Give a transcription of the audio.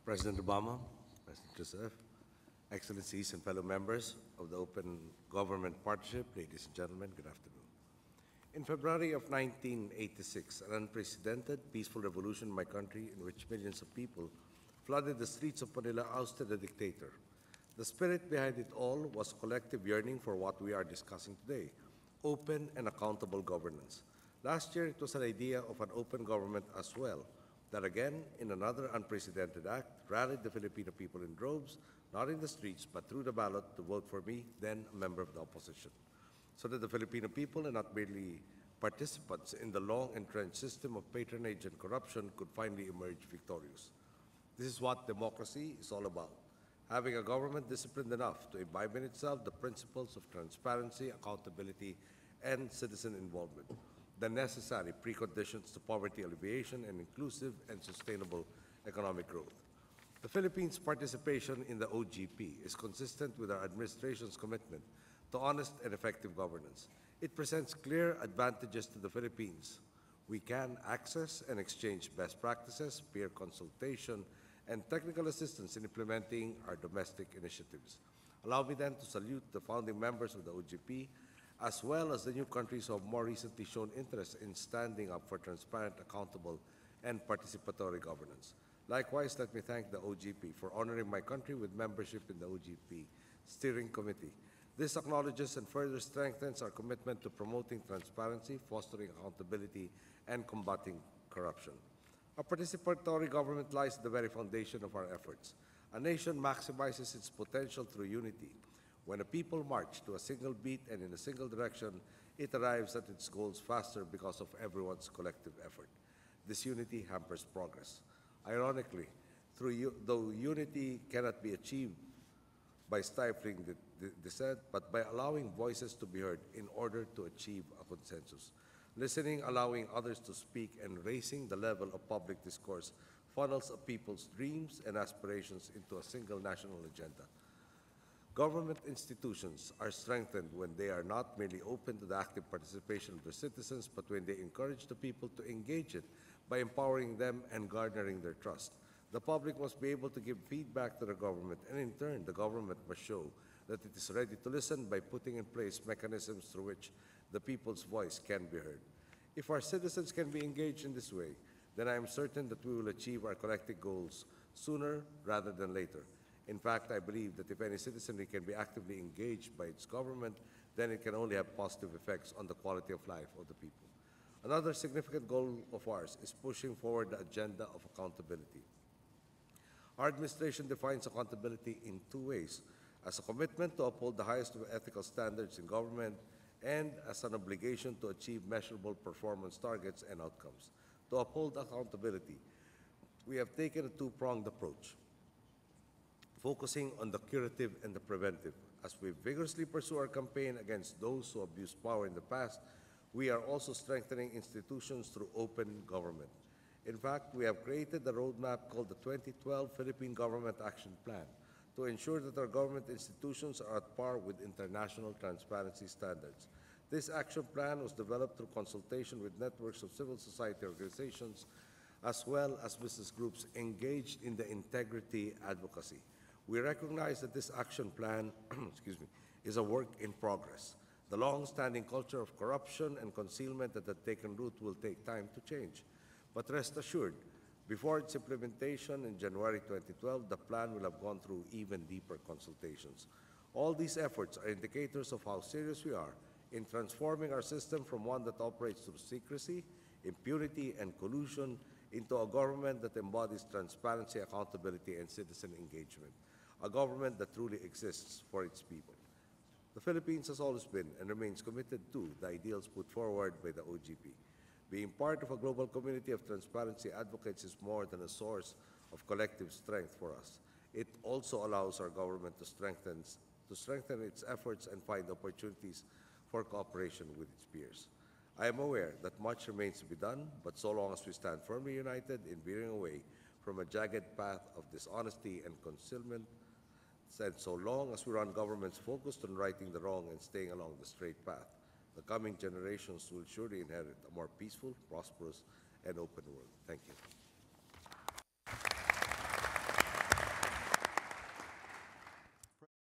President Obama, President Joseph, Excellencies and fellow members of the Open Government Partnership, ladies and gentlemen, good afternoon. In February of 1986, an unprecedented peaceful revolution in my country in which millions of people flooded the streets of Manila ousted a dictator. The spirit behind it all was collective yearning for what we are discussing today, open and accountable governance. Last year, it was an idea of an open government as well, that again, in another unprecedented act, rallied the Filipino people in droves, not in the streets, but through the ballot to vote for me, then a member of the opposition, so that the Filipino people, and not merely participants in the long-entrenched system of patronage and corruption, could finally emerge victorious. This is what democracy is all about, having a government disciplined enough to imbibe in itself the principles of transparency, accountability, and citizen involvement, the necessary preconditions to poverty alleviation and inclusive and sustainable economic growth. The Philippines' participation in the OGP is consistent with our administration's commitment to honest and effective governance. It presents clear advantages to the Philippines. We can access and exchange best practices, peer consultation, and technical assistance in implementing our domestic initiatives. Allow me then to salute the founding members of the OGP, as well as the new countries who have more recently shown interest in standing up for transparent, accountable, and participatory governance. Likewise, let me thank the OGP for honoring my country with membership in the OGP Steering Committee. This acknowledges and further strengthens our commitment to promoting transparency, fostering accountability, and combating corruption. A participatory government lies at the very foundation of our efforts. A nation maximizes its potential through unity. When a people march to a single beat and in a single direction, it arrives at its goals faster because of everyone's collective effort. This unity hampers progress. Ironically, though unity cannot be achieved by stifling the dissent, but by allowing voices to be heard in order to achieve a consensus. Listening, allowing others to speak, and raising the level of public discourse funnels a people's dreams and aspirations into a single national agenda. Government institutions are strengthened when they are not merely open to the active participation of their citizens, but when they encourage the people to engage it by empowering them and garnering their trust. The public must be able to give feedback to the government, and in turn, the government must show that it is ready to listen by putting in place mechanisms through which the people's voice can be heard. If our citizens can be engaged in this way, then I am certain that we will achieve our collective goals sooner rather than later. In fact, I believe that if any citizenry can be actively engaged by its government, then it can only have positive effects on the quality of life of the people. Another significant goal of ours is pushing forward the agenda of accountability. Our administration defines accountability in two ways: as a commitment to uphold the highest of ethical standards in government, and as an obligation to achieve measurable performance targets and outcomes. To uphold accountability, we have taken a two-pronged approach, focusing on the curative and the preventive. As we vigorously pursue our campaign against those who abused power in the past, we are also strengthening institutions through open government. In fact, we have created a roadmap called the 2012 Philippine Government Action Plan to ensure that our government institutions are at par with international transparency standards. This action plan was developed through consultation with networks of civil society organizations, as well as business groups engaged in the integrity advocacy. We recognize that this action plan is a work in progress. The long-standing culture of corruption and concealment that had taken root will take time to change. But rest assured, before its implementation in January 2012, the plan will have gone through even deeper consultations. All these efforts are indicators of how serious we are in transforming our system from one that operates through secrecy, impunity, and collusion into a government that embodies transparency, accountability, and citizen engagement, a government that truly exists for its people. The Philippines has always been and remains committed to the ideals put forward by the OGP. Being part of a global community of transparency advocates is more than a source of collective strength for us. It also allows our government to strengthen its efforts and find opportunities for cooperation with its peers. I am aware that much remains to be done, but so long as we stand firmly united in veering away from a jagged path of dishonesty and concealment, and so long as we run governments focused on righting the wrong and staying along the straight path, the coming generations will surely inherit a more peaceful, prosperous, and open world. Thank you.